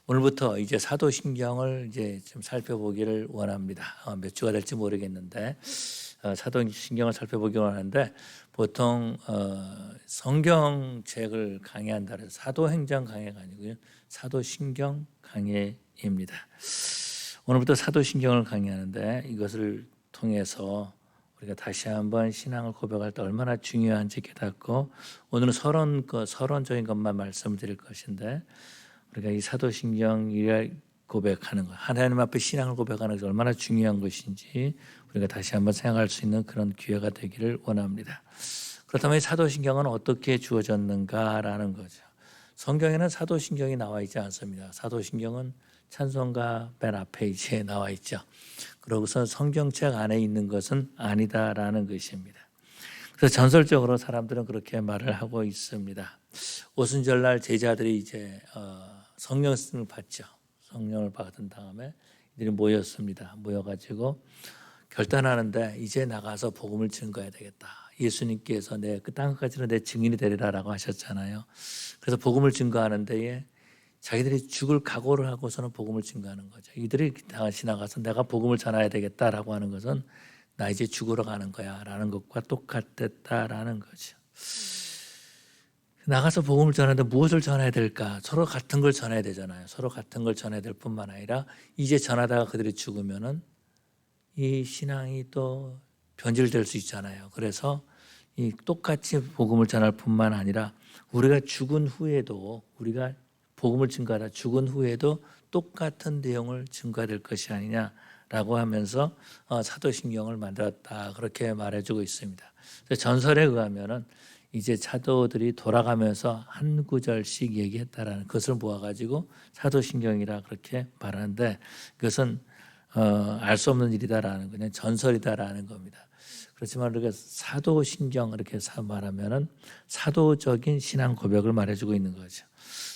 오늘부터 이제 사도신경을 이제 좀 살펴보기를 원합니다. 몇 주가 될지 모르겠는데 사도신경을 살펴보기 원하는데 보통 성경책을 강의한다 해서 사도행전 강해가 아니고요. 사도신경 강해입니다. 오늘부터 사도신경을 강의하는데 이것을 통해서 우리가 다시 한번 신앙을 고백할 때 얼마나 중요한지 깨닫고 오늘은 서론적인 것만 말씀드릴 것인데 우리가 이 사도신경을 고백하는 것, 하나님 앞에 신앙을 고백하는 것이 얼마나 중요한 것인지 우리가 다시 한번 생각할 수 있는 그런 기회가 되기를 원합니다. 그렇다면 이 사도신경은 어떻게 주어졌는가라는 거죠. 성경에는 사도신경이 나와 있지 않습니다. 사도신경은 찬송가 맨 앞에 이제 나와 있죠. 그러고서 성경책 안에 있는 것은 아니다라는 것입니다. 그래서 전설적으로 사람들은 그렇게 말을 하고 있습니다. 오순절날 제자들이 이제 성령을 받죠. 성령을 받은 다음에 이들이 모였습니다. 모여가지고 결단하는데 이제 나가서 복음을 증거해야 되겠다. 예수님께서 내 그 땅까지는 내 증인이 되리라라고 하셨잖아요. 그래서 복음을 증거하는 데에 자기들이 죽을 각오를 하고서는 복음을 증거하는 거죠. 이들이 다시 나가서 내가 복음을 전해야 되겠다라고 하는 것은 나 이제 죽으러 가는 거야 라는 것과 똑같았다라는 거죠. 나가서 복음을 전하는데 무엇을 전해야 될까? 서로 같은 걸 전해야 되잖아요. 서로 같은 걸 전해야 될 뿐만 아니라 이제 전하다가 그들이 죽으면은 이 신앙이 또 변질될 수 있잖아요. 그래서 이 똑같이 복음을 전할 뿐만 아니라 우리가 죽은 후에도 우리가 복음을 증거하다 죽은 후에도 똑같은 내용을 증거될 것이 아니냐라고 하면서 사도신경을 만들었다 그렇게 말해주고 있습니다. 전설에 의하면은 이제 사도들이 돌아가면서 한 구절씩 얘기했다라는 것을 모아가지고 사도신경이라 그렇게 말하는데 그것은 알 수 없는 일이다라는 그냥 전설이다라는 겁니다. 그렇지만 우리가 사도신경 이렇게 말하면은 사도적인 신앙 고백을 말해주고 있는 거죠.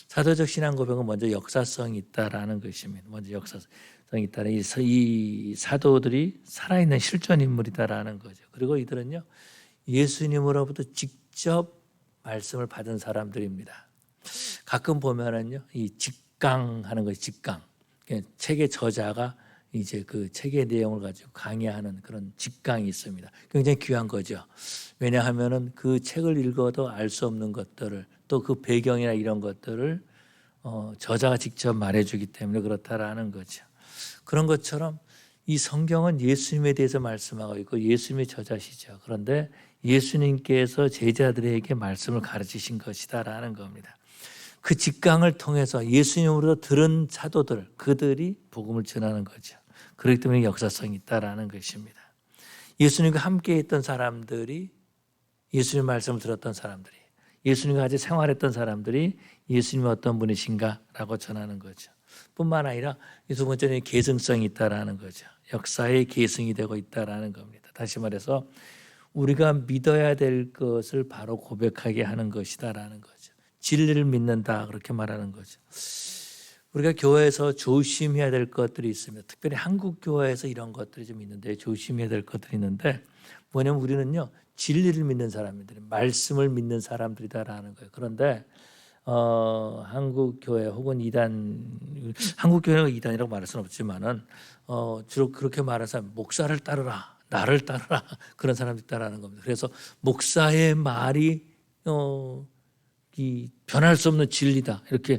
사도적 신앙 고백은 먼저 역사성이 있다라는 것입니다. 먼저 역사성이 있다. 이 사도들이 살아있는 실존 인물이다라는 거죠. 그리고 이들은요 예수님으로부터 직접 말씀을 받은 사람들입니다. 가끔 보면은요 이 직강하는 것이 직강. 책의 저자가 이제 그 책의 내용을 가지고 강의하는 그런 직강이 있습니다. 굉장히 귀한 거죠. 왜냐하면은 그 책을 읽어도 알 수 없는 것들을 또 그 배경이나 이런 것들을 저자가 직접 말해주기 때문에 그렇다라는 거죠. 그런 것처럼 이 성경은 예수님에 대해서 말씀하고 있고 예수님의 저자시죠. 그런데 예수님께서 제자들에게 말씀을 가르치신 것이다라는 겁니다. 그 직강을 통해서 예수님으로부터 들은 사도들 그들이 복음을 전하는 거죠. 그렇기 때문에 역사성이 있다라는 것입니다. 예수님과 함께 있던 사람들이 예수님 말씀을 들었던 사람들이 예수님과 같이 생활했던 사람들이 예수님이 어떤 분이신가라고 전하는 거죠. 뿐만 아니라 이 두 번째는 계승성이 있다라는 거죠. 역사의 계승이 되고 있다라는 겁니다. 다시 말해서 우리가 믿어야 될 것을 바로 고백하게 하는 것이다라는 거죠. 진리를 믿는다 그렇게 말하는 거죠. 우리가 교회에서 조심해야 될 것들이 있습니다. 특별히 한국 교회에서 이런 것들이 좀 있는데 조심해야 될 것들이 있는데 뭐냐면 우리는요 진리를 믿는 사람들이 말씀을 믿는 사람들이다라는 거예요. 그런데 한국 교회 혹은 이단 한국 교회는 이단이라고 말할 수는 없지만은 주로 그렇게 말해서 목사를 따르라 나를 따르라 그런 사람들이 있다라는 겁니다. 그래서 목사의 말이 이 변할 수 없는 진리다 이렇게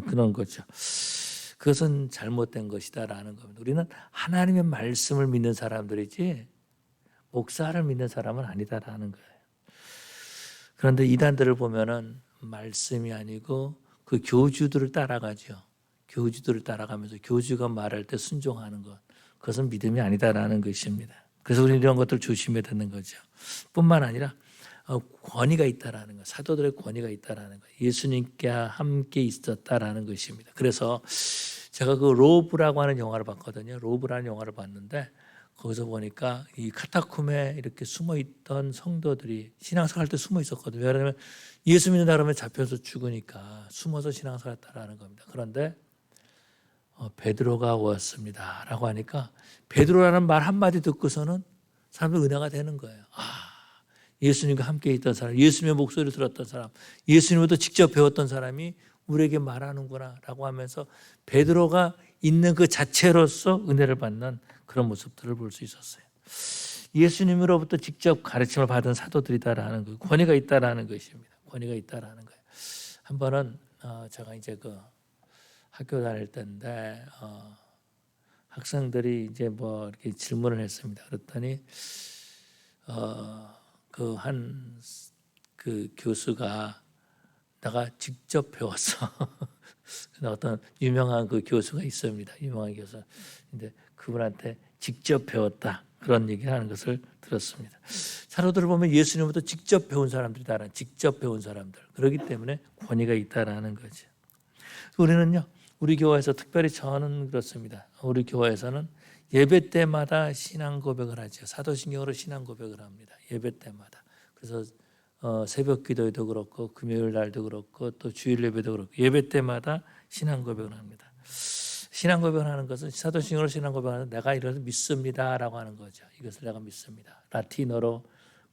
그런 거죠. 그것은 잘못된 것이다라는 겁니다. 우리는 하나님의 말씀을 믿는 사람들이지 목사를 믿는 사람은 아니다라는 거예요. 그런데 이단들을 보면은 말씀이 아니고 그 교주들을 따라가죠. 교주들을 따라가면서 교주가 말할 때 순종하는 것 그것은 믿음이 아니다라는 것입니다. 그래서 우리는 이런 것들 조심해야 되는 거죠. 뿐만 아니라 권위가 있다라는 것, 사도들의 권위가 있다라는 것, 예수님께 함께 있었다라는 것입니다. 그래서 제가 그 로브라고 하는 영화를 봤거든요. 로브라는 영화를 봤는데 거기서 보니까 이 카타콤에 이렇게 숨어있던 성도들이 신앙생활 할 때 숨어 있었거든요. 왜냐하면 예수 믿는다 그러면 잡혀서 죽으니까 숨어서 신앙생활 했다라는 겁니다. 그런데 베드로가 왔습니다 라고 하니까 베드로라는 말 한마디 듣고서는 사람들 은혜가 되는 거예요. 예수님과 함께 있던 사람, 예수님의 목소리를 들었던 사람, 예수님부터 직접 배웠던 사람이 우리에게 말하는구나라고 하면서 베드로가 있는 그 자체로서 은혜를 받는 그런 모습들을 볼 수 있었어요. 예수님으로부터 직접 가르침을 받은 사도들이다라는 그 권위가 있다라는 것입니다. 권위가 있다라는 거예요. 한 번은 제가 이제 그 학교 다닐 때인데 학생들이 이제 뭐 이렇게 질문을 했습니다. 그랬더니 그 교수가 내가 직접 배웠어. 어떤 유명한 그 교수가 있습니다. 유명한 교수. 근데 그분한테 직접 배웠다. 그런 얘기를 하는 것을 들었습니다. 사도들을 보면 예수님부터 직접 배운 사람들이다. 직접 배운 사람들. 그렇기 때문에 권위가 있다라는 거죠. 우리는요, 우리 교회에서 특별히 저는 그렇습니다. 우리 교회에서는 예배 때마다 신앙 고백을 하죠. 사도신경으로 신앙 고백을 합니다. 예배 때마다. 그래서 새벽 기도에도 그렇고 금요일 날도 그렇고 또 주일 예배도 그렇고 예배 때마다 신앙 고백을 합니다. 신앙 고백을 하는 것은 사도신경으로 신앙 고백하는 내가 이것을 믿습니다라고 하는 거죠. 이것을 내가 믿습니다. 라틴어로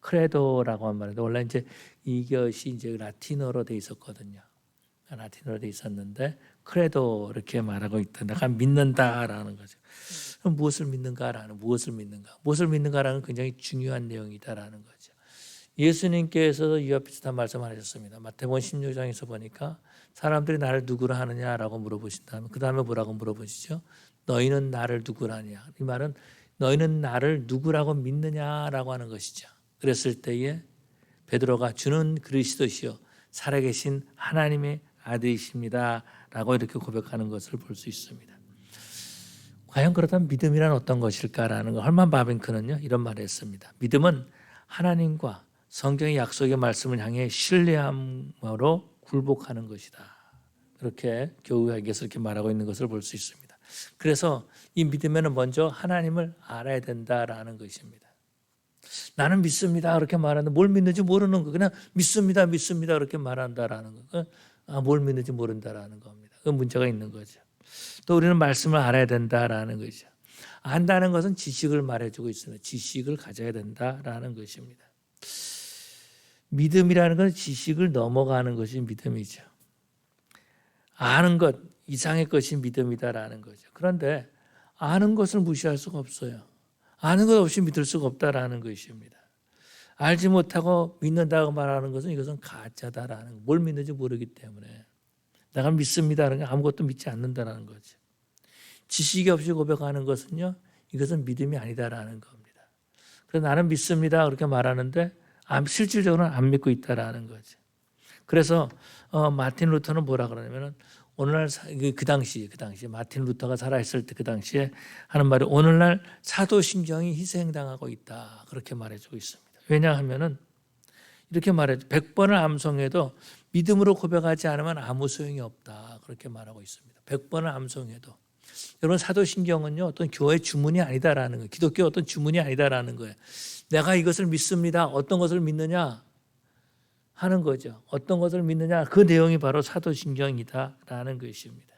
크레도라고 한 말인데 원래 이제 이것이 이제 라틴어로 돼 있었거든요. 라틴어로 돼 있었는데 크레도 이렇게 말하고 있다. 내가 믿는다라는 거죠. 그럼 무엇을 믿는가라는 무엇을 믿는가라는 굉장히 중요한 내용이다라는 거죠. 예수님께서도 이와 비슷한 말씀을 하셨습니다. 마태복음 16장에서 보니까 사람들이 나를 누구라 하느냐라고 물어보신 다음에 그 다음에 뭐라고 물어보시죠? 너희는 나를 누구라 하냐. 이 말은 너희는 나를 누구라고 믿느냐라고 하는 것이죠. 그랬을 때에 베드로가 주는 그리스도시요 살아계신 하나님의 아들이십니다 라고 이렇게 고백하는 것을 볼 수 있습니다. 과연 그렇다면 믿음이란 어떤 것일까라는 거 헐만 바빙크는요 이런 말을 했습니다. 믿음은 하나님과 성경의 약속의 말씀을 향해 신뢰함으로 굴복하는 것이다. 그렇게 교우에게서 이렇게 말하고 있는 것을 볼 수 있습니다. 그래서 이 믿음에는 먼저 하나님을 알아야 된다라는 것입니다. 나는 믿습니다 그렇게 말하는데 뭘 믿는지 모르는 거 그냥 믿습니다 그렇게 말한다라는 거. 뭘 믿는지 모른다라는 겁니다. 그 문제가 있는 거죠. 또 우리는 말씀을 알아야 된다라는 거죠. 안다는 것은 지식을 말해주고 있습니다. 지식을 가져야 된다라는 것입니다. 믿음이라는 것은 지식을 넘어가는 것이 믿음이죠. 아는 것 이상의 것이 믿음이다라는 거죠. 그런데 아는 것을 무시할 수가 없어요. 아는 것 없이 믿을 수가 없다라는 것입니다. 알지 못하고 믿는다고 말하는 것은 이것은 가짜다라는 거. 뭘 믿는지 모르기 때문에 내가 믿습니다라는 게 아무것도 믿지 않는다라는 거죠. 지식이 없이 고백하는 것은요, 이것은 믿음이 아니다라는 겁니다. 그래서 나는 믿습니다 그렇게 말하는데 실질적으로는 안 믿고 있다라는 거죠. 그래서 마틴 루터는 뭐라 그러냐면은 오늘날 그 당시 마틴 루터가 살아있을 때 그 당시에 하는 말이 오늘날 사도신경이 희생당하고 있다 그렇게 말해주고 있습니다. 왜냐하면은 이렇게 말해줘 100번을 암송해도 믿음으로 고백하지 않으면 아무 소용이 없다 그렇게 말하고 있습니다. 100번을 암송해도 여러분 사도신경은요 어떤 교회 주문이 아니다라는 거예요. 기독교 어떤 주문이 아니다라는 거예요. 내가 이것을 믿습니다. 어떤 것을 믿느냐 하는 거죠. 어떤 것을 믿느냐 그 내용이 바로 사도신경이다라는 것입니다.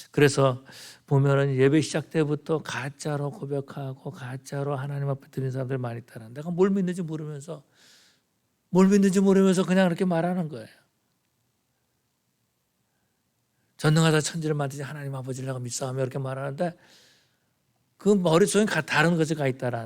그래서 보면은 예배 시작 때부터 가짜로 고백하고 가짜로 하나님 앞에 드리는 사람들 많이 있다는 내가 뭘 믿는지 모르면서 그냥 이렇게 말하는 거예요. 전능하다 천지를 만드신 하나님 아버지를 내가 믿사오며 이렇게 말하는데 그 머릿속에 다른 것이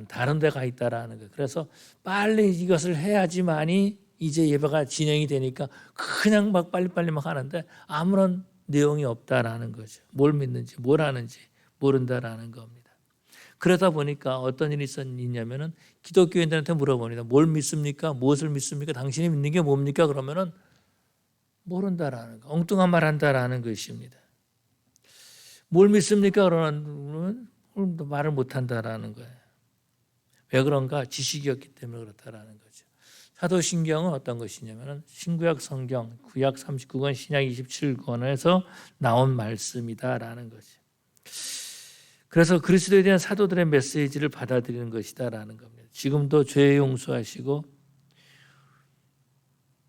다른 데가 있다라는 거예요. 그래서 빨리 이것을 해야지만이 이제 예배가 진행이 되니까 그냥 막 빨리빨리 막 하는데 아무런 내용이 없다라는 거죠. 뭘 믿는지 뭘 하는지 모른다라는 겁니다. 그러다 보니까 어떤 일이 있냐면은 기독교인들한테 물어봅니다. 뭘 믿습니까? 무엇을 믿습니까? 당신이 믿는 게 뭡니까? 그러면은 모른다라는 거, 엉뚱한 말 한다라는 것입니다. 뭘 믿습니까? 그러면 말을 못한다라는 거예요. 왜 그런가? 지식이 없기 때문에 그렇다라는 거죠. 사도신경은 어떤 것이냐면 신구약 성경 구약 39권 신약 27권에서 나온 말씀이다라는 거죠. 그래서 그리스도에 대한 사도들의 메시지를 받아들이는 것이다라는 겁니다. 지금도 죄 용서하시고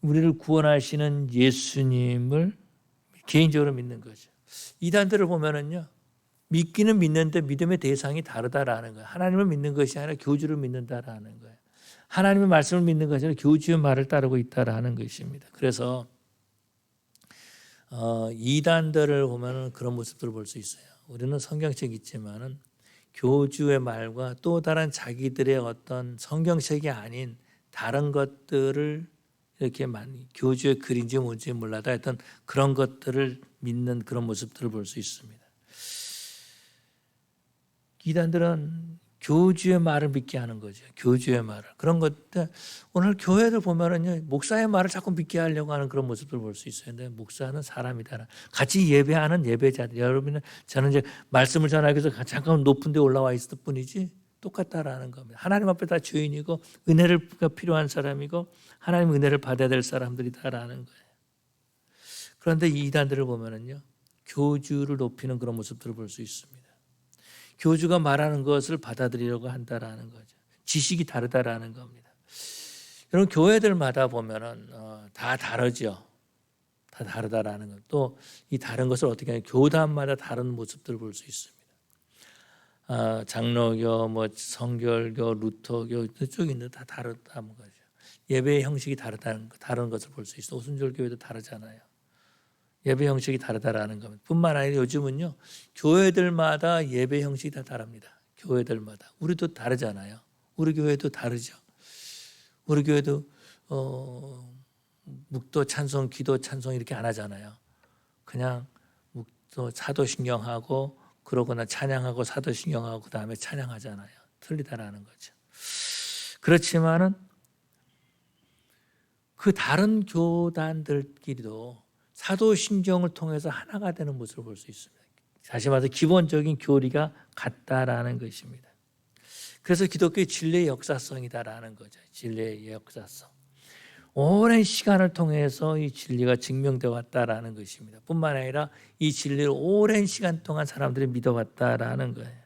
우리를 구원하시는 예수님을 개인적으로 믿는 거죠. 이단들을 보면은요, 믿기는 믿는데 믿음의 대상이 다르다라는 거예요. 하나님을 믿는 것이 아니라 교주를 믿는다라는 거예요. 하나님의 말씀을 믿는 것이 아니라 교주의 말을 따르고 있다라는 것입니다. 그래서 이단들을 보면 그런 모습들을 볼 수 있어요. 우리는 성경책 있지만은 교주의 말과 또 다른 자기들의 어떤 성경책이 아닌 다른 것들을 이렇게 많이 교주의 글인지 뭔지 몰라도 하여튼 그런 것들을 믿는 그런 모습들을 볼 수 있습니다. 이단들은 교주의 말을 믿게 하는 거죠. 교주의 말을. 그런 것들 오늘 교회들 보면은요, 목사의 말을 자꾸 믿게 하려고 하는 그런 모습을 볼 수 있어요. 근데 목사는 사람이다. 같이 예배하는 예배자들. 여러분은 저는 이제 말씀을 전하기 위해서 잠깐 높은 데 올라와 있을 뿐이지 똑같다라는 겁니다. 하나님 앞에 다 주인이고 은혜를 필요한 사람이고 하나님 은혜를 받아야 될 사람들이다라는 거예요. 그런데 이 이단들을 보면은요, 교주를 높이는 그런 모습들을 볼 수 있습니다. 교주가 말하는 것을 받아들이려고 한다라는 거죠. 지식이 다르다라는 겁니다. 여러분 교회들마다 보면은 다 다르죠. 다 다르다라는 것. 또 이 다른 것을 어떻게 하냐? 교단마다 다른 모습들을 볼 수 있습니다. 장로교, 뭐 성결교, 루터교 이쪽 있는 다 다르다는 거죠. 예배의 형식이 다른 것을 볼 수 있어. 오순절 교회도 다르잖아요. 예배 형식이 다르다라는 겁니다. 뿐만 아니라 요즘은요, 교회들마다 예배 형식이 다 다릅니다. 교회들마다. 우리도 다르잖아요. 우리 교회도 다르죠. 우리 교회도 묵도 찬송, 기도 찬송 이렇게 안 하잖아요. 그냥 묵도 사도신경하고 그러거나 찬양하고 사도신경하고 그 다음에 찬양하잖아요. 틀리다라는 거죠. 그렇지만은 그 다른 교단들끼리도 사도신경을 통해서 하나가 되는 모습을 볼 수 있습니다. 다시 말해서 기본적인 교리가 같다라는 것입니다. 그래서 기독교의 진리의 역사성이다라는 거죠. 진리의 역사성. 오랜 시간을 통해서 이 진리가 증명되어 왔다라는 것입니다. 뿐만 아니라 이 진리를 오랜 시간 동안 사람들이 믿어왔다라는 거예요.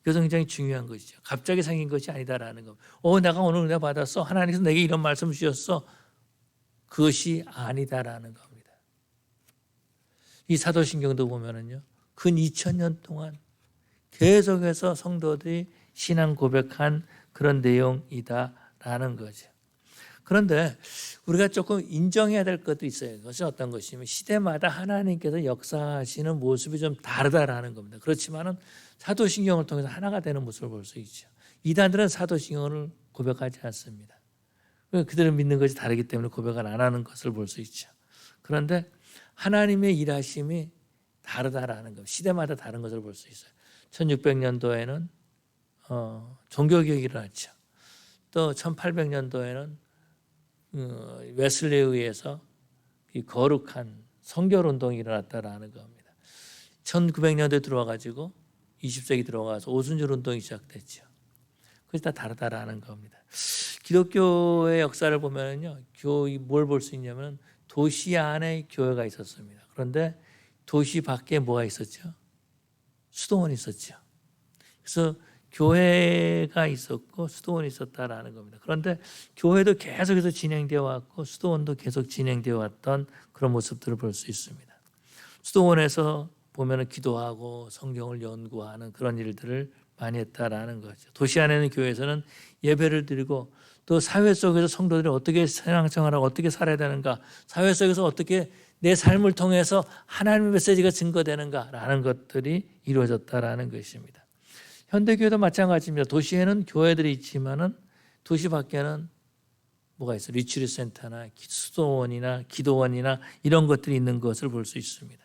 이것은 굉장히 중요한 것이죠. 갑자기 생긴 것이 아니다라는 것. 내가 오늘 은혜 받았어. 하나님께서 내게 이런 말씀 주셨어. 그것이 아니다라는 겁니다. 이 사도신경도 보면은요, 근 2000년 동안 계속해서 성도들이 신앙 고백한 그런 내용이다라는 거죠. 그런데 우리가 조금 인정해야 될 것도 있어요. 그것이 어떤 것이냐면 시대마다 하나님께서 역사하시는 모습이 좀 다르다라는 겁니다. 그렇지만은 사도신경을 통해서 하나가 되는 모습을 볼 수 있죠. 이단들은 사도신경을 고백하지 않습니다. 그들은 믿는 것이 다르기 때문에 고백을 안 하는 것을 볼 수 있죠. 그런데 하나님의 일하심이 다르다라는 것, 시대마다 다른 것을 볼 수 있어요. 1600년도에는 종교개혁이 일어났죠. 또 1800년도에는 웨슬리에 의해서 이 거룩한 성결운동이 일어났다라는 겁니다. 1900년도에 들어와가지고 20세기 들어가서 오순절 운동이 시작됐죠. 그것이 다 다르다라는 겁니다. 기독교의 역사를 보면요, 뭘 볼 수 있냐면 도시 안에 교회가 있었습니다. 그런데 도시 밖에 뭐가 있었죠? 수도원이 있었죠. 그래서 교회가 있었고 수도원이 있었다라는 겁니다. 그런데 교회도 계속해서 진행되어 왔고 수도원도 계속 진행되어 왔던 그런 모습들을 볼 수 있습니다. 수도원에서 보면 기도하고 성경을 연구하는 그런 일들을 많이 했다라는 거죠. 도시 안에 있는 교회에서는 예배를 드리고 또 사회 속에서 성도들이 어떻게 신앙생활하고 어떻게 살아야 되는가, 사회 속에서 어떻게 내 삶을 통해서 하나님의 메시지가 증거되는가라는 것들이 이루어졌다라는 것입니다. 현대교회도 마찬가지입니다. 도시에는 교회들이 있지만은 도시 밖에는 뭐가 있어요? 리트리트 센터나 수도원이나 기도원이나 이런 것들이 있는 것을 볼 수 있습니다.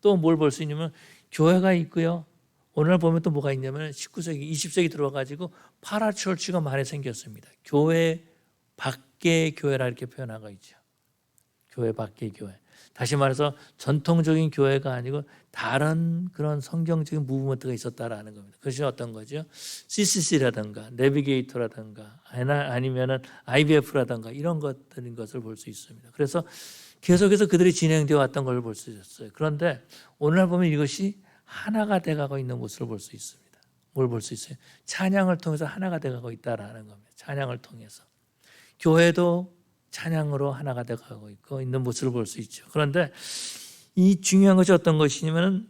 또 뭘 볼 수 있냐면 교회가 있고요. 오늘 보면 또 뭐가 있냐면 19세기, 20세기 들어가지고 파라철치가 많이 생겼습니다. 교회 밖의 교회라 이렇게 표현하고 있죠. 교회 밖의 교회. 다시 말해서 전통적인 교회가 아니고 다른 그런 성경적인 무브먼트가 있었다라는 겁니다. 그것이 어떤 거죠? CCC라든가 내비게이터라든가 아니면은 IBF라든가 이런 것들인 것을 볼 수 있습니다. 그래서 계속해서 그들이 진행되어 왔던 걸 볼 수 있었어요. 그런데 오늘 보면 이것이 하나가 돼가고 있는 모습을 볼 수 있습니다. 뭘 볼 수 있어요? 찬양을 통해서 하나가 돼가고 있다라는 겁니다. 찬양을 통해서 교회도 찬양으로 하나가 돼가고 있고 있는 모습을 볼 수 있죠. 그런데 이 중요한 것이 어떤 것이냐면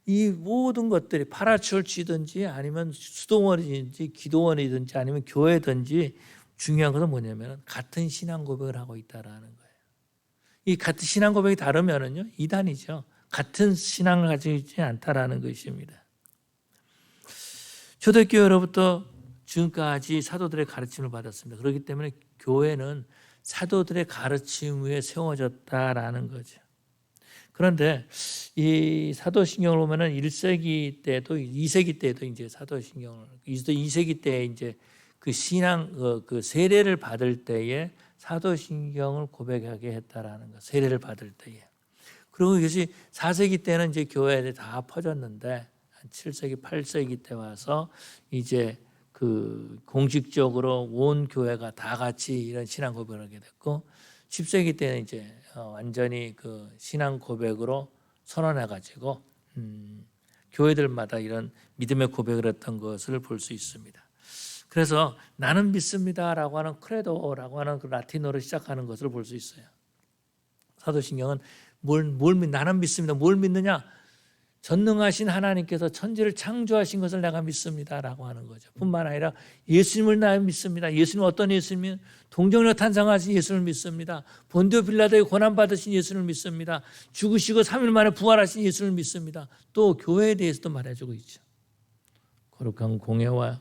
이 모든 것들이 파라철치든지 아니면 수도원이든지 기도원이든지 아니면 교회든지 중요한 것은 뭐냐면 같은 신앙 고백을 하고 있다라는 거예요. 이 같은 신앙 고백이 다르면은요 이단이죠. 같은 신앙을 가지고 있지 않다라는 것입니다. 초대교회로부터 지금까지 사도들의 가르침을 받았습니다. 그렇기 때문에 교회는 사도들의 가르침 위에 세워졌다라는 거죠. 그런데 이 사도신경을 보면은 1세기 때도 2세기 때도 이제 사도신경을 2세기 때 이제 그 신앙 그 세례를 받을 때에 사도신경을 고백하게 했다라는 거. 세례를 받을 때에. 그리고 이것이 4세기 때는 이제 교회에 다 퍼졌는데 한 7세기, 8세기 때 와서 이제 그 공식적으로 온 교회가 다 같이 이런 신앙 고백을 하게 됐고 10세기 때는 이제 완전히 그 신앙 고백으로 선언해 가지고 교회들마다 이런 믿음의 고백을 했던 것을 볼 수 있습니다. 그래서 나는 믿습니다라고 하는 크레도라고 하는 그 라틴어로 시작하는 것을 볼 수 있어요. 사도신경은 나는 믿습니다. 뭘 믿느냐? 전능하신 하나님께서 천지를 창조하신 것을 내가 믿습니다라고 하는 거죠. 뿐만 아니라 예수님을 나 믿습니다. 예수님 어떤 예수님이 동정녀 탄생하신 예수를 믿습니다. 본디오 빌라도의 고난 받으신 예수를 믿습니다. 죽으시고 3일 만에 부활하신 예수를 믿습니다. 또 교회에 대해서도 말해주고 있죠. 거룩한 공예와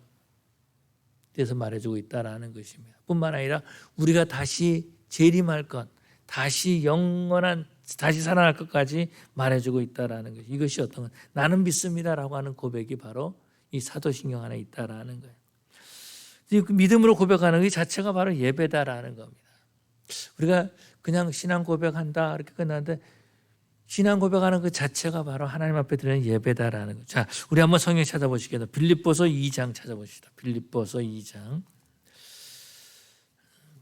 대해서 말해주고 있다라는 것입니다. 뿐만 아니라 우리가 다시 재림할 것, 다시 영원한 다시 살아날 것까지 말해주고 있다라는 것. 이것이 어떤 것? 나는 믿습니다라고 하는 고백이 바로 이 사도신경 안에 있다라는 거예요. 그 믿음으로 고백하는 것 자체가 바로 예배다라는 겁니다. 우리가 그냥 신앙 고백한다 이렇게 끝나는데 신앙 고백하는 것 자체가 바로 하나님 앞에 드리는 예배다라는 거. 자, 우리 한번 성경 찾아보시겠습니다. 빌립보서 2장 찾아보시다. 빌립보서 2장.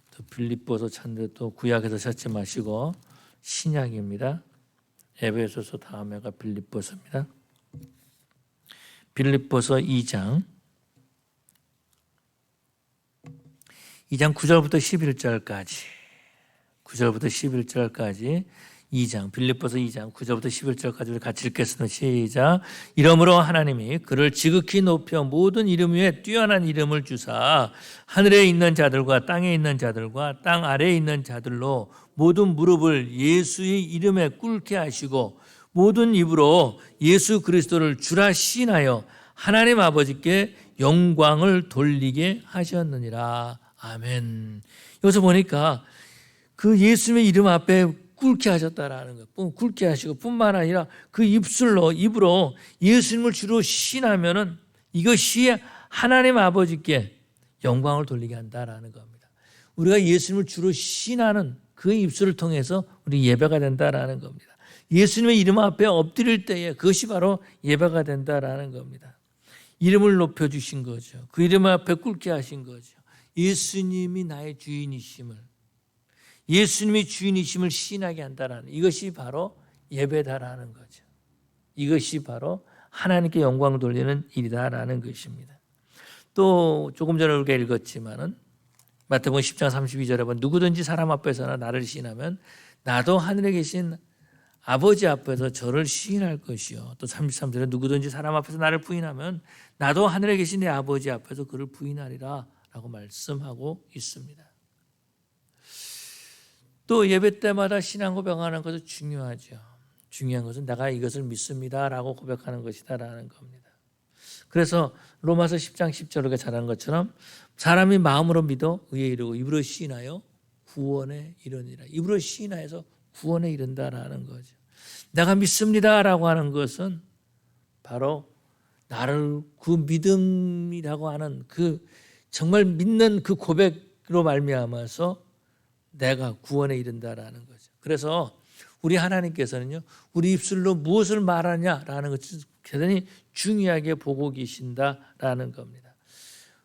또 빌립보서 찾는데 또 구약에서 찾지 마시고 신약입니다. 에베소서 다음에가 빌립보서입니다. 빌립보서 2장 9절부터 11절까지 2장 빌립보서 2장 9절부터 11절까지 우리 같이 읽겠습니다. 시작. 이러므로 하나님이 그를 지극히 높여 모든 이름 위에 뛰어난 이름을 주사 하늘에 있는 자들과 땅에 있는 자들과 땅 아래에 있는 자들로 모든 무릎을 예수의 이름에 꿇게 하시고 모든 입으로 예수 그리스도를 주라 시인하여 하나님 아버지께 영광을 돌리게 하셨느니라. 아멘. 여기서 보니까 그 예수님의 이름 앞에 꿇게 하셨다라는 것. 꿇게 하시고 뿐만 아니라 그 입으로 예수님을 주로 시인하면은 이것이 하나님 아버지께 영광을 돌리게 한다라는 겁니다. 우리가 예수님을 주로 시인하는 그 입술을 통해서 우리 예배가 된다라는 겁니다. 예수님의 이름 앞에 엎드릴 때에 그것이 바로 예배가 된다라는 겁니다. 이름을 높여주신 거죠. 그 이름 앞에 꿇게 하신 거죠. 예수님이 나의 주인이심을 예수님이 주인이심을 시인하게 한다라는 이것이 바로 예배다라는 거죠. 이것이 바로 하나님께 영광 돌리는 일이다라는 것입니다. 또 조금 전에 우리가 읽었지만은 마태복음 10장 32절에 보면 누구든지 사람 앞에서나 나를 시인하면 나도 하늘에 계신 아버지 앞에서 저를 시인할 것이요. 또 33절에 누구든지 사람 앞에서 나를 부인하면 나도 하늘에 계신 내 아버지 앞에서 그를 부인하리라 라고 말씀하고 있습니다. 또 예배 때마다 신앙 고백하는 것은 중요하죠. 중요한 것은 내가 이것을 믿습니다라고 고백하는 것이다라는 겁니다. 그래서 로마서 10장 10절에 잘하는 것처럼 사람이 마음으로 믿어 의에 이르고 입으로 시인하여 구원에 이르니라. 입으로 시인하여서 구원에 이른다라는 거죠. 내가 믿습니다라고 하는 것은 바로 나를 그 믿음이라고 하는 그 정말 믿는 그 고백으로 말미암아서 내가 구원에 이른다라는 거죠. 그래서 우리 하나님께서는요, 우리 입술로 무엇을 말하냐라는 것을 대단히 중요하게 보고 계신다라는 겁니다.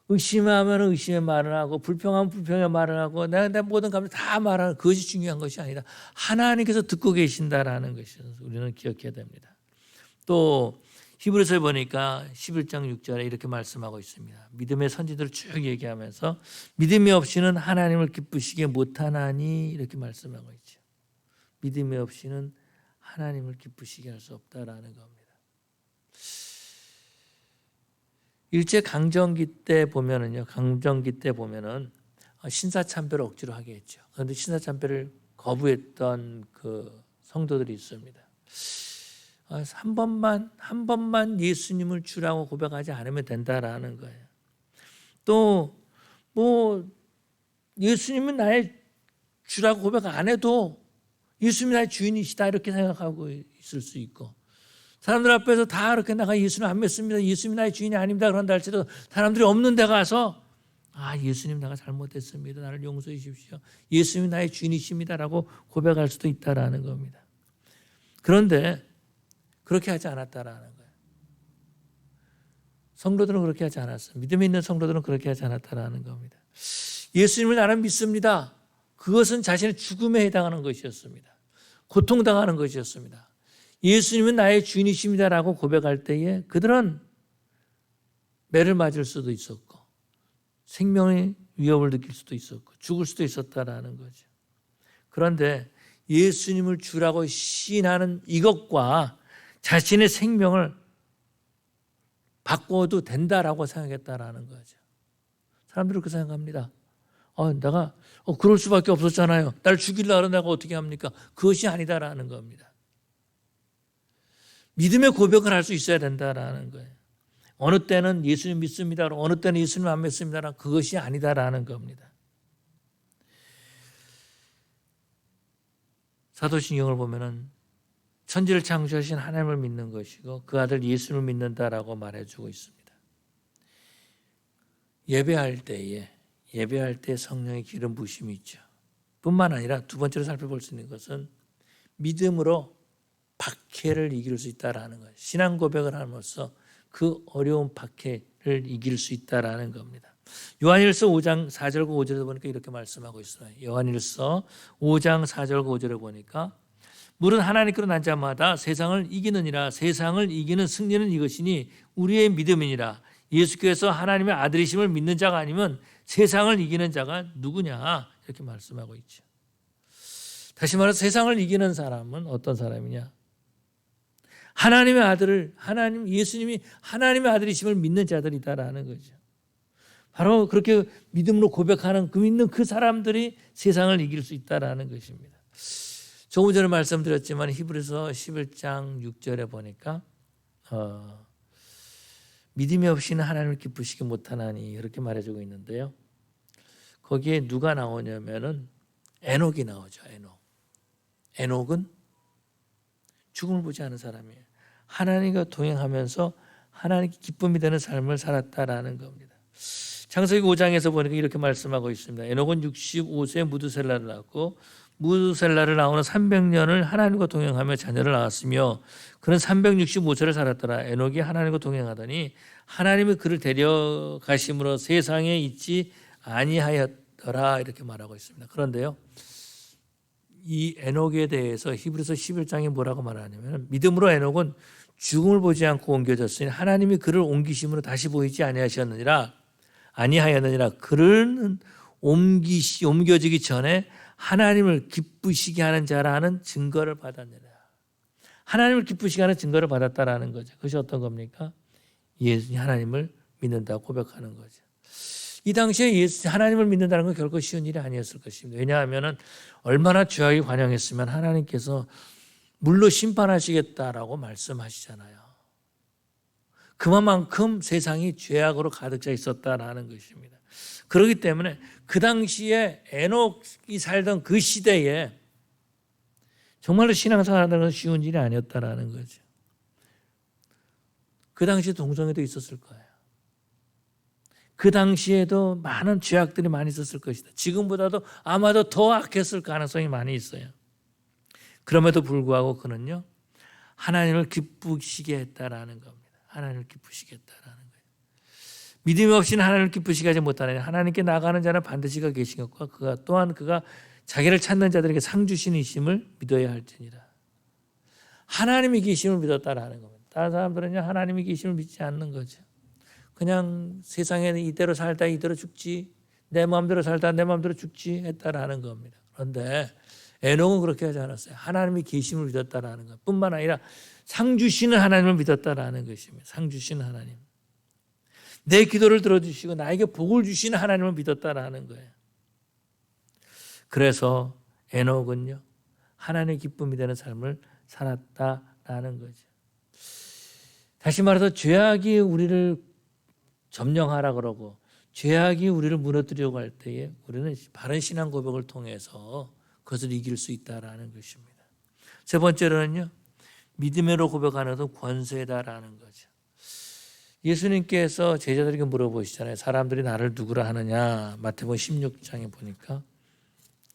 의심하면 의심의 말을 하고 불평하면 불평의 말을 하고 내 모든 감정 다 말하는 그것이 중요한 것이 아니라 하나님께서 듣고 계신다라는 것을 우리는 기억해야 됩니다. 또 히브리서에 보니까 11장 6절에 이렇게 말씀하고 있습니다. 믿음의 선지들을 쭉 얘기하면서 믿음이 없이는 하나님을 기쁘시게 못하나니 이렇게 말씀하고 있죠. 믿음이 없이는 하나님을 기쁘시게 할 수 없다라는 겁니다. 일제 강점기 때 보면은 신사참배를 억지로 하게 했죠. 그런데 신사참배를 거부했던 그 성도들이 있습니다. 한 번만 예수님을 주라고 고백하지 않으면 된다라는 거예요. 또 뭐 예수님은 나의 주라고 고백 안 해도 예수님이 나의 주인이시다 이렇게 생각하고 있을 수 있고, 사람들 앞에서 다 이렇게 나가 예수님 안 믿습니다, 예수님이 나의 주인이 아닙니다 그런다 할지라도 사람들이 없는 데 가서 예수님 내가 잘못했습니다, 나를 용서해 주십시오, 예수님이 나의 주인이십니다라고 고백할 수도 있다라는 겁니다. 그런데 그렇게 하지 않았다라는 거예요. 성도들은 그렇게 하지 않았어요. 믿음이 있는 성도들은 그렇게 하지 않았다라는 겁니다. 예수님을 나는 믿습니다. 그것은 자신의 죽음에 해당하는 것이었습니다. 고통당하는 것이었습니다. 예수님은 나의 주인이십니다라고 고백할 때에 그들은 매를 맞을 수도 있었고 생명의 위협을 느낄 수도 있었고 죽을 수도 있었다라는 거죠. 그런데 예수님을 주라고 시인하는 이것과 자신의 생명을 바꿔도 된다라고 생각했다라는 거죠. 사람들은 그렇게 생각합니다. 내가 그럴 수밖에 없었잖아요. 날 죽이려고 내가 어떻게 합니까? 그것이 아니다라는 겁니다. 믿음의 고백을 할 수 있어야 된다라는 거예요. 어느 때는 예수님 믿습니다, 어느 때는 예수님 안 믿습니다, 그것이 아니다라는 겁니다. 사도신경을 보면은 천지를 창조하신 하나님을 믿는 것이고 그 아들 예수를 믿는다라고 말해주고 있습니다. 예배할 때 성령의 기름 부심이 있죠. 뿐만 아니라 두 번째로 살펴볼 수 있는 것은 믿음으로 박해를 이길 수 있다라는 거예요. 신앙 고백을 함으로써 그 어려운 박해를 이길 수 있다라는 겁니다. 요한일서 5장 4절과 5절에 보니까 이렇게 말씀하고 있어요. 요한일서 5장 4절과 5절에 보니까 물은 하나님께로 난 자마다 세상을 이기느니라. 세상을 이기는 승리는 이것이니 우리의 믿음이니라. 예수께서 하나님의 아들이심을 믿는 자가 아니면 세상을 이기는 자가 누구냐 이렇게 말씀하고 있죠. 다시 말해서 세상을 이기는 사람은 어떤 사람이냐? 하나님의 아들을 예수님이 하나님의 아들이심을 믿는 자들이다라는 거죠. 바로 그렇게 믿음으로 고백하는 그 믿는 그 사람들이 세상을 이길 수 있다라는 것입니다. 조금 전에 말씀드렸지만 히브리서 11장 6절에 보니까 믿음이 없이는 하나님을 기쁘시게 못하나니 이렇게 말해주고 있는데요. 거기에 누가 나오냐면은 에녹이 나오죠. 에녹은 죽음을 보지 않은 사람이에요. 하나님과 동행하면서 하나님께 기쁨이 되는 삶을 살았다라는 겁니다. 창세기 5장에서 보니까 이렇게 말씀하고 있습니다. 에녹은 65세에 무두셀라를 낳았고 무두셀라를 낳고는 300년을 하나님과 동행하며 자녀를 낳았으며 그는 365세를 살았더라. 에녹이 하나님과 동행하더니 하나님이 그를 데려가심으로 세상에 있지 아니하였더라 이렇게 말하고 있습니다. 그런데요, 이 에녹에 대해서 히브리서 11장에 뭐라고 말하냐면 믿음으로 에녹은 죽음을 보지 않고 옮겨졌으니 하나님이 그를 옮기심으로 다시 보이지 아니하였느니라. 그는 옮겨지기 전에 하나님을 기쁘시게 하는 자라는 증거를 받았느니라. 하나님을 기쁘시게 하는 증거를 받았다라는 거죠. 그것이 어떤 겁니까? 하나님을 믿는다고 고백하는 거죠. 이 당시에 하나님을 믿는다는 건 결코 쉬운 일이 아니었을 것입니다. 왜냐하면 얼마나 죄악이 관영했으면 하나님께서 물로 심판하시겠다라고 말씀하시잖아요. 그만큼 세상이 죄악으로 가득 차 있었다라는 것입니다. 그렇기 때문에 그 당시에 에녹이 살던 그 시대에 정말로 신앙생활하는 건 쉬운 일이 아니었다라는 거죠. 그 당시에 동성애도 있었을 거예요. 그 당시에도 많은 죄악들이 많이 있었을 것이다. 지금보다도 아마도 더 악했을 가능성이 많이 있어요. 그럼에도 불구하고 그는요, 하나님을 기쁘시게 했다라는 겁니다. 하나님을 기쁘시게 했다라는 거예요. 믿음이 없이는 하나님을 기쁘시게 하지 못하느니 하나님께 나가는 자는 반드시 그가 계신 것과 그가 자기를 찾는 자들에게 상 주시는 이심을 믿어야 할지니라. 하나님이 계심을 믿었다라는 겁니다. 다른 사람들은요, 하나님이 계심을 믿지 않는 거죠. 그냥 세상에 이대로 살다 이대로 죽지, 내 마음대로 살다 내 마음대로 죽지 했다라는 겁니다. 그런데 에녹은 그렇게 하지 않았어요. 하나님이 계심을 믿었다라는 것 뿐만 아니라 상 주시는 하나님을 믿었다라는 것입니다. 상 주시는 하나님, 내 기도를 들어주시고 나에게 복을 주시는 하나님을 믿었다라는 거예요. 그래서 에녹은요 하나님의 기쁨이 되는 삶을 살았다라는 거죠. 다시 말해서 죄악이 우리를 점령하라 그러고 죄악이 우리를 무너뜨리려고 할 때에 우리는 바른 신앙 고백을 통해서 그것을 이길 수 있다라는 것입니다. 세 번째로는요, 믿음으로 고백하는 것은 권세다라는 거죠. 예수님께서 제자들에게 물어보시잖아요. 사람들이 나를 누구라 하느냐. 마태복음 16장에 보니까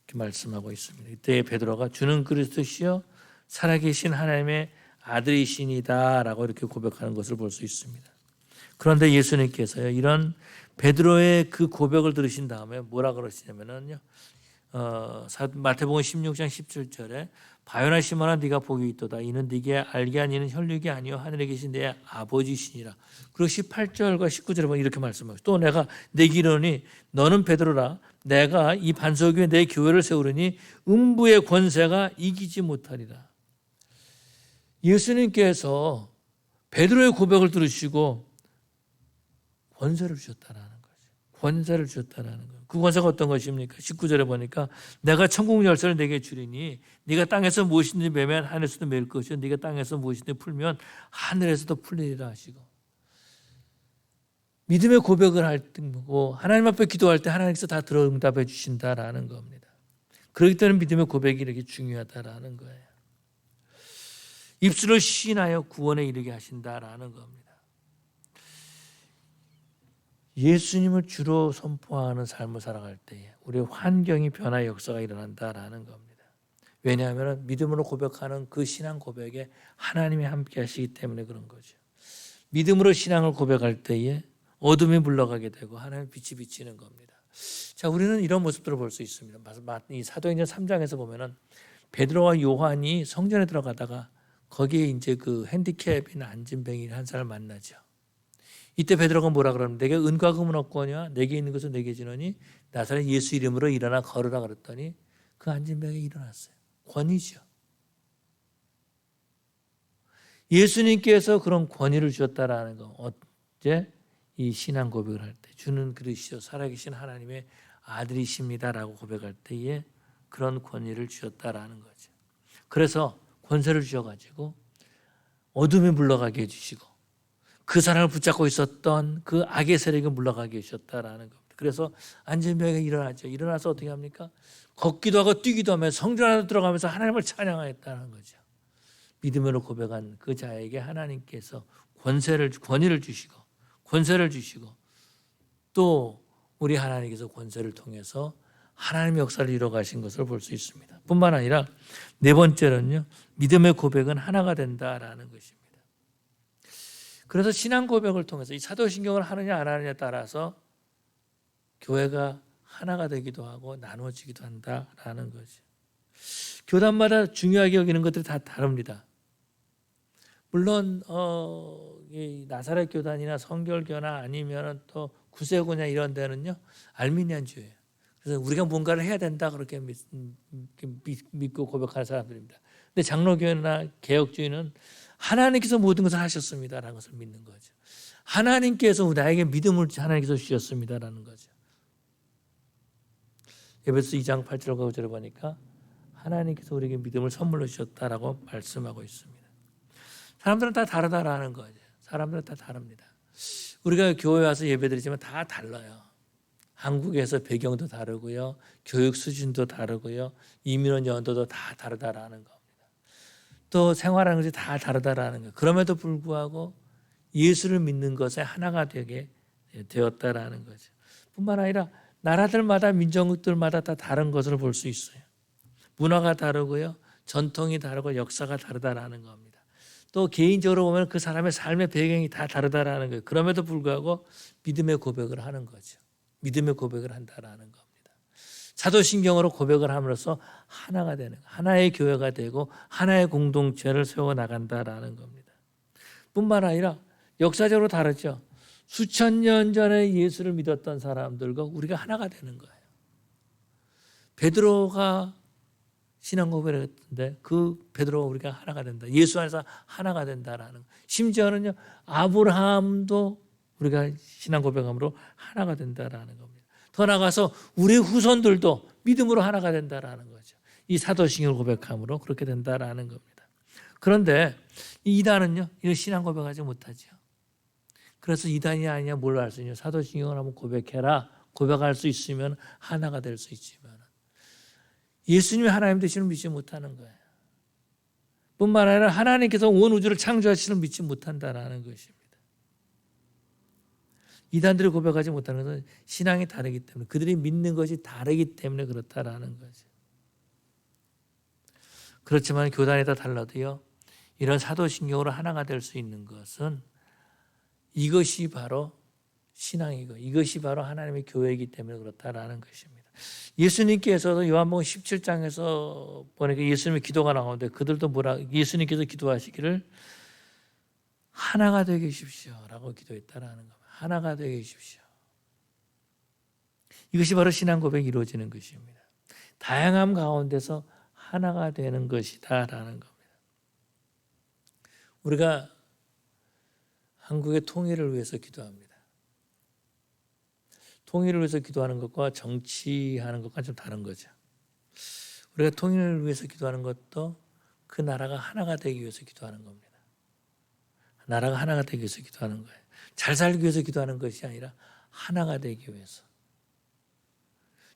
이렇게 말씀하고 있습니다. 이때 베드로가 주는 그리스도시요 살아계신 하나님의 아들이시니다 라고 이렇게 고백하는 것을 볼 수 있습니다. 그런데 예수님께서요 이런 베드로의 그 고백을 들으신 다음에 뭐라 그러시냐면요 마태복음 16장 17절에 바요나 시몬아 네가 복이 있도다 이는 네게 알게 한 이는 혈육이 아니요 하늘에 계신 내 아버지시니라. 그리고 18절과 19절에 보면 이렇게 말씀하시고 또 내가 내게 이르노니 너는 베드로라 내가 이 반석 위에 내 교회를 세우리니 음부의 권세가 이기지 못하리라. 예수님께서 베드로의 고백을 들으시고 권세를 주셨다라는 거죠. 권세를 주셨다라는 거예요. 그 권세가 어떤 것입니까? 19절에 보니까 내가 천국 열쇠를 내게 주리니 네가 땅에서 무엇이든지 매면 하늘에서도 매일 것이요 네가 땅에서 무엇이든지 풀면 하늘에서도 풀리리라 하시고 믿음의 고백을 할 때고 하나님 앞에 기도할 때 하나님께서 다 들어 응답해 주신다라는 겁니다. 그렇기 때문에 믿음의 고백이 이렇게 중요하다라는 거예요. 입술을 시인하여 구원에 이르게 하신다라는 겁니다. 예수님을 주로 선포하는 삶을 살아갈 때에 우리의 환경이 변화의 역사가 일어난다라는 겁니다. 왜냐하면 믿음으로 고백하는 그 신앙 고백에 하나님이 함께 하시기 때문에 그런 거죠. 믿음으로 신앙을 고백할 때에 어둠이 물러가게 되고 하나님의 빛이 비치는 겁니다. 자, 우리는 이런 모습들을 볼 수 있습니다. 이 사도행전 3장에서 보면은 베드로와 요한이 성전에 들어가다가 거기에 이제 그 핸디캡인 안진뱅이 한 사람을 만나죠. 이때 베드로가 뭐라 그러면 내게 은과 금은 없거냐 내게 있는 것은 내게 주노니 나사렛 예수 이름으로 일어나 걸으라 그랬더니 그 안진뱅이 일어났어요. 권위죠. 예수님께서 그런 권위를 주셨다라는 거. 어제 이 신앙 고백을 할 때 주는 그리스도 살아계신 하나님의 아들이십니다라고 고백할 때에 그런 권위를 주셨다라는 거죠. 그래서 권세를 주셔가지고 어둠이 물러가게 해주시고 그 사람을 붙잡고 있었던 그 악의 세력이 물러가게 해주셨다라는 겁니다. 그래서 안진뱅이가 일어나죠. 일어나서 어떻게 합니까? 걷기도 하고 뛰기도 하며 성전 안에 들어가면서 하나님을 찬양하였다는 거죠. 믿음으로 고백한 그 자에게 하나님께서 권위를 주시고 권세를 주시고 또 우리 하나님께서 권세를 통해서 하나님의 역사를 이루어 가신 것을 볼 수 있습니다. 뿐만 아니라 네 번째는요. 믿음의 고백은 하나가 된다라는 것입니다. 그래서 신앙 고백을 통해서 이 사도신경을 하느냐 안 하느냐에 따라서 교회가 하나가 되기도 하고 나눠지기도 한다라는 거죠. 교단마다 중요하게 여기는 것들이 다 다릅니다. 물론 이 나사렛 교단이나 성결교나 아니면 또 구세구냐 이런 데는요 알미니안주예요. 그래서 우리가 뭔가를 해야 된다 그렇게 믿고 고백하는 사람들입니다. 근데 장로교회나 개혁주의는 하나님께서 모든 것을 하셨습니다라는 것을 믿는 거죠. 하나님께서 나에게 믿음을 하나님께서 주셨습니다라는 거죠. 에베소 2장 8절과 9절에 보니까 하나님께서 우리에게 믿음을 선물로 주셨다라고 말씀하고 있습니다. 사람들은 다 다르다라는 거죠. 사람들은 다 다릅니다. 우리가 교회 와서 예배드리지만 다 달라요. 한국에서 배경도 다르고요. 교육 수준도 다르고요. 이민원 연도도 다 다르다라는 겁니다. 또 생활하는 것이 다 다르다라는 거예요. 그럼에도 불구하고 예수를 믿는 것에 하나가 되게 되었다라는 거죠. 뿐만 아니라 나라들마다 민족들마다 다 다른 것을 볼 수 있어요. 문화가 다르고요. 전통이 다르고 역사가 다르다라는 겁니다. 또 개인적으로 보면 그 사람의 삶의 배경이 다 다르다라는 거예요. 그럼에도 불구하고 믿음의 고백을 하는 거죠. 믿음의 고백을 한다라는 겁니다. 사도신경으로 고백을 함으로써 하나가 되는 하나의 교회가 되고 하나의 공동체를 세워나간다라는 겁니다. 뿐만 아니라 역사적으로 다르죠. 수천 년 전에 예수를 믿었던 사람들과 우리가 하나가 되는 거예요. 베드로가 신앙 고백을 했는데 그 베드로가 우리가 하나가 된다. 예수 안에서 하나가 된다라는 거예요. 심지어는요 아브라함도 우리가 신앙 고백함으로 하나가 된다라는 겁니다. 더 나아가서 우리 후손들도 믿음으로 하나가 된다라는 거죠. 이 사도신경을 고백함으로 그렇게 된다라는 겁니다. 그런데 이 이단은요, 이 신앙 고백하지 못하죠. 그래서 이단이 아니냐 뭘 할 수 있냐? 사도신경을 한번 고백해라. 고백할 수 있으면 하나가 될 수 있지만 예수님이 하나님 되시는 믿지 못하는 거예요. 뿐만 아니라 하나님께서 온 우주를 창조하시는 믿지 못한다라는 것입니다. 이단들이 고백하지 못하는 것은 신앙이 다르기 때문에, 그들이 믿는 것이 다르기 때문에 그렇다라는 거죠. 그렇지만 교단이 다 달라도요, 이런 사도신경으로 하나가 될 수 있는 것은 이것이 바로 신앙이고 이것이 바로 하나님의 교회이기 때문에 그렇다라는 것입니다. 예수님께서도 요한복음 17장에서 보니까 예수님의 기도가 나오는데 그들도 예수님께서 기도하시기를 하나가 되게 해주십시오라고 기도했다라는 겁니다. 하나가 되게 해주십시오. 이것이 바로 신앙 고백이 이루어지는 것입니다. 다양함 가운데서 하나가 되는 것이다라는 겁니다. 우리가 한국의 통일을 위해서 기도합니다. 통일을 위해서 기도하는 것과 정치하는 것과 좀 다른 거죠. 우리가 통일을 위해서 기도하는 것도 그 나라가 하나가 되기 위해서 기도하는 겁니다. 나라가 하나가 되기 위해서 기도하는 거예요. 잘 살기 위해서 기도하는 것이 아니라 하나가 되기 위해서.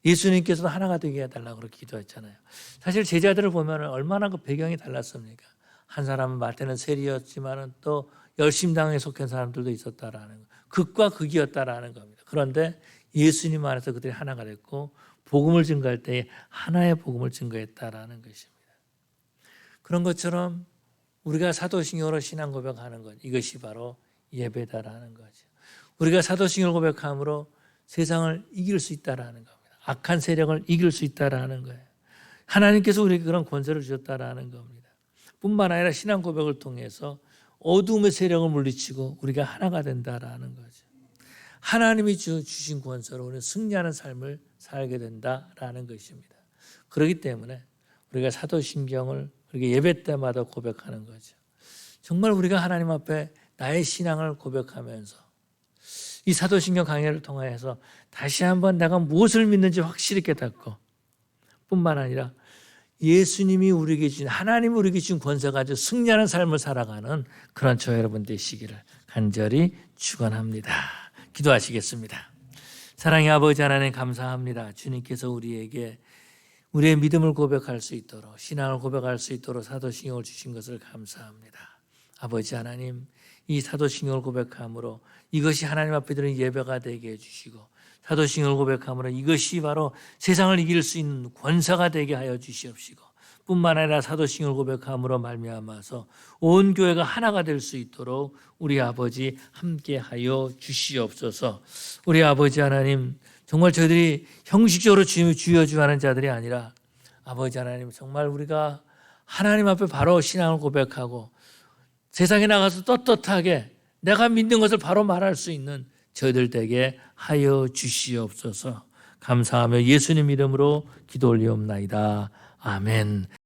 예수님께서도 하나가 되게 해달라고 그렇게 기도했잖아요. 사실 제자들을 보면 얼마나 그 배경이 달랐습니까? 한 사람은 마태는 세리였지만 또 열심당에 속한 사람들도 있었다라는 거. 극과 극이었다라는 겁니다. 그런데 예수님 안에서 그들이 하나가 됐고 복음을 증거할 때 하나의 복음을 증거했다라는 것입니다. 그런 것처럼 우리가 사도신경으로 신앙 고백하는 것, 이것이 바로 예배다라는 거죠. 우리가 사도신경을 고백함으로 세상을 이길 수 있다라는 겁니다. 악한 세력을 이길 수 있다라는 거예요. 하나님께서 우리에게 그런 권세를 주셨다라는 겁니다. 뿐만 아니라 신앙 고백을 통해서 어둠의 세력을 물리치고 우리가 하나가 된다라는 거죠. 하나님이 주신 권세로 우리는 승리하는 삶을 살게 된다라는 것입니다. 그렇기 때문에 우리가 사도신경을 우리가 예배 때마다 고백하는 거죠. 정말 우리가 하나님 앞에 나의 신앙을 고백하면서 이 사도신경 강해를 통해서 다시 한번 내가 무엇을 믿는지 확실히 깨닫고 뿐만 아니라 예수님이 우리에게 주신, 하나님이 우리에게 주신 권세 가지고 승리하는 삶을 살아가는 그런 저 여러분 되시기를 간절히 축원합니다. 기도하시겠습니다. 사랑의 아버지 하나님 감사합니다. 주님께서 우리에게 우리의 믿음을 고백할 수 있도록, 신앙을 고백할 수 있도록 사도신경을 주신 것을 감사합니다. 아버지 하나님, 이 사도신경을 고백함으로 이것이 하나님 앞에 드리는 예배가 되게 해주시고, 사도신경을 고백함으로 이것이 바로 세상을 이길 수 있는 권사가 되게 하여 주시옵시고, 뿐만 아니라 사도신경을 고백함으로 말미암아서 온 교회가 하나가 될 수 있도록 우리 아버지 함께하여 주시옵소서. 우리 아버지 하나님, 정말 저희들이 형식적으로 주여주하는 자들이 아니라 아버지 하나님, 정말 우리가 하나님 앞에 바로 신앙을 고백하고 세상에 나가서 떳떳하게 내가 믿는 것을 바로 말할 수 있는 저희들 되게 하여 주시옵소서. 감사하며 예수님 이름으로 기도 올리옵나이다. 아멘.